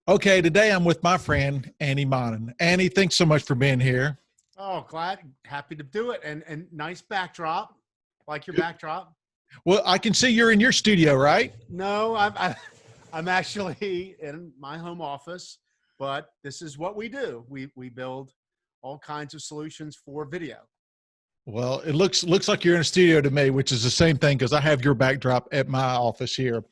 Okay, today I'm with my friend, Andy Monin. Andy, thanks so much for being here. Oh, happy to do it. And nice backdrop. Like your backdrop. Well, I can see you're in your studio, right? No, I'm actually in my home office, but this is what we do. We build all kinds of solutions for video. Well, it looks like you're in a studio to me, which is the same thing because I have your backdrop at my office here.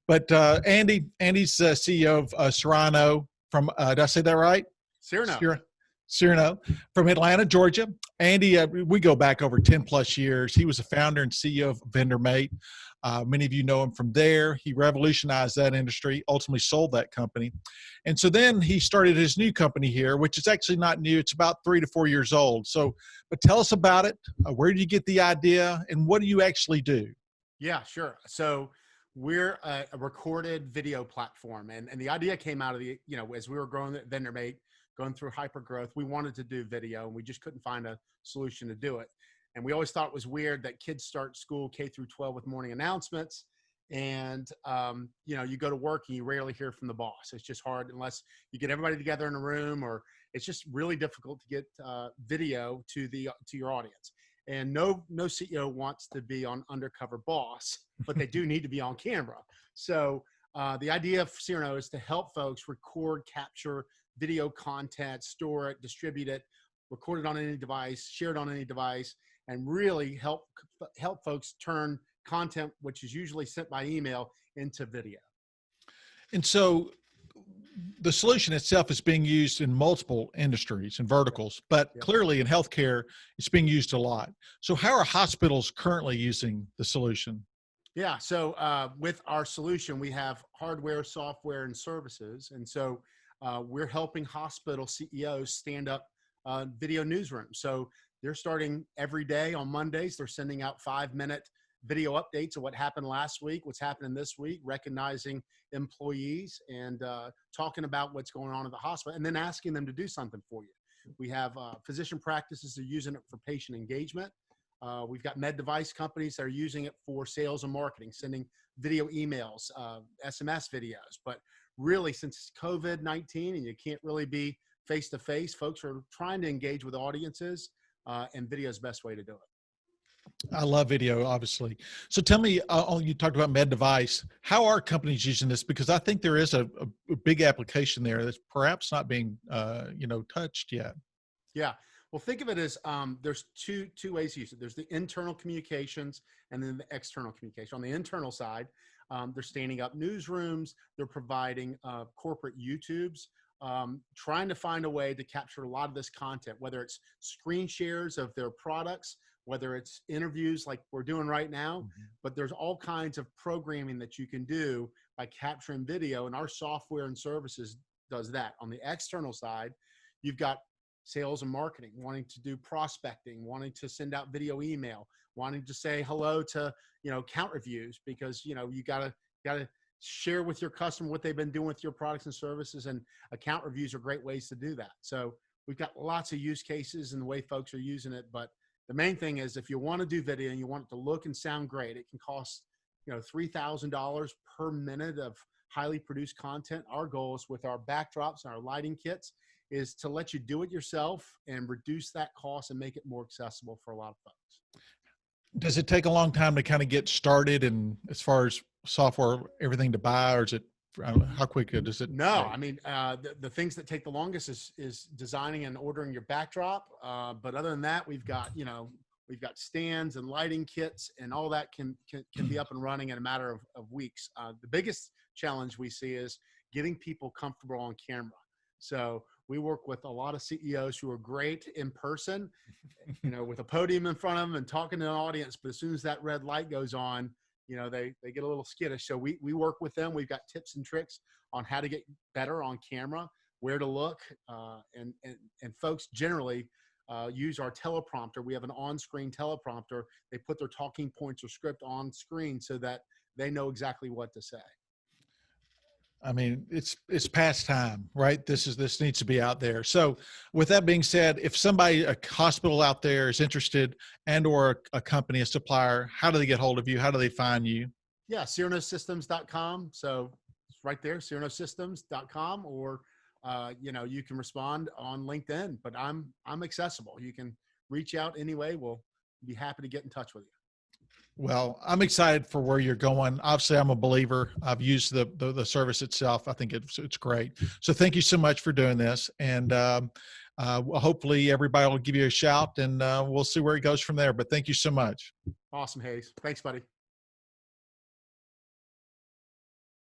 But Andy's CEO of Cyrano from, did I say that right? Cyrano. Cyrano from Atlanta, Georgia. Andy, we go back over 10 plus years. He was the founder and CEO of VendorMate. Many of you know him from there. He revolutionized that industry, ultimately sold that company. And so then he started his new company here, which is actually not new. It's about 3 to 4 years old. So, but tell us about it. Where did you get the idea and what do you actually do? Yeah, sure. So we're a recorded video platform. And the idea came out of as we were growing at VendorMate, going through hyper growth, we wanted to do video and we just couldn't find a solution to do it. And we always thought it was weird that kids start school K through 12 with morning announcements. And, you go to work and you rarely hear from the boss. It's just hard unless you get everybody together in a room, or it's just really difficult to get video to your audience. And no CEO wants to be on Undercover Boss, but they do need to be on camera. So the idea of Cyrano is to help folks record, capture video content, store it, distribute it, record it on any device, share it on any device, and really help folks turn content, which is usually sent by email, into video. And so the solution itself is being used in multiple industries and verticals, but clearly in healthcare, it's being used a lot. So how are hospitals currently using the solution? Yeah, so with our solution, we have hardware, software, and services. And so we're helping hospital CEOs stand up video newsrooms. So they're starting every day on Mondays. They're sending out 5-minute video updates of what happened last week, what's happening this week, recognizing employees and talking about what's going on at the hospital, and then asking them to do something for you. We have physician practices that are using it for patient engagement. We've got med device companies that are using it for sales and marketing, sending video emails, SMS videos. But really, since COVID-19 and you can't really be face-to-face, folks are trying to engage with audiences, and video is the best way to do it. I love video, obviously. So tell me, you talked about med device. How are companies using this? Because I think there is a big application there that's perhaps not being, touched yet. Yeah. Well, think of it as there's two ways to use it. There's the internal communications and then the external communication. On the internal side, they're standing up newsrooms. They're providing corporate YouTubes, trying to find a way to capture a lot of this content, whether it's screen shares of their products, whether it's interviews like we're doing right now, but there's all kinds of programming that you can do by capturing video, and our software and services does that. On the external side, you've got sales and marketing, wanting to do prospecting, wanting to send out video email, wanting to say hello to, account reviews, because, you gotta share with your customer what they've been doing with your products and services, and account reviews are great ways to do that. So we've got lots of use cases and the way folks are using it, but the main thing is if you want to do video and you want it to look and sound great, it can cost, $3,000 per minute of highly produced content. Our goal is with our backdrops and our lighting kits is to let you do it yourself and reduce that cost and make it more accessible for a lot of folks. Does it take a long time to kind of get started, and as far as software, everything to buy, or is it, how quick does it? No, I mean, the things that take the longest is designing and ordering your backdrop. But other than that, we've got stands and lighting kits, and all that can be up and running in a matter of weeks. The biggest challenge we see is getting people comfortable on camera. So we work with a lot of CEOs who are great in person, with a podium in front of them and talking to an audience. But as soon as that red light goes on, they get a little skittish. So we work with them. We've got tips and tricks on how to get better on camera, where to look, and folks generally use our teleprompter. We have an on-screen teleprompter. They put their talking points or script on screen so that they know exactly what to say. I mean, it's past time, right? This needs to be out there. So with that being said, if somebody, a hospital out there is interested, and or a company, a supplier, how do they get hold of you? How do they find you? Yeah, CyranoSystems.com. So right there, CyranoSystems.com, or you can respond on LinkedIn. But I'm accessible. You can reach out anyway. We'll be happy to get in touch with you. Well, I'm excited for where you're going. Obviously, I'm a believer. I've used the service itself. I think it's great. So thank you so much for doing this. And hopefully everybody will give you a shout, and we'll see where it goes from there. But thank you so much. Awesome, Hayes. Thanks, buddy.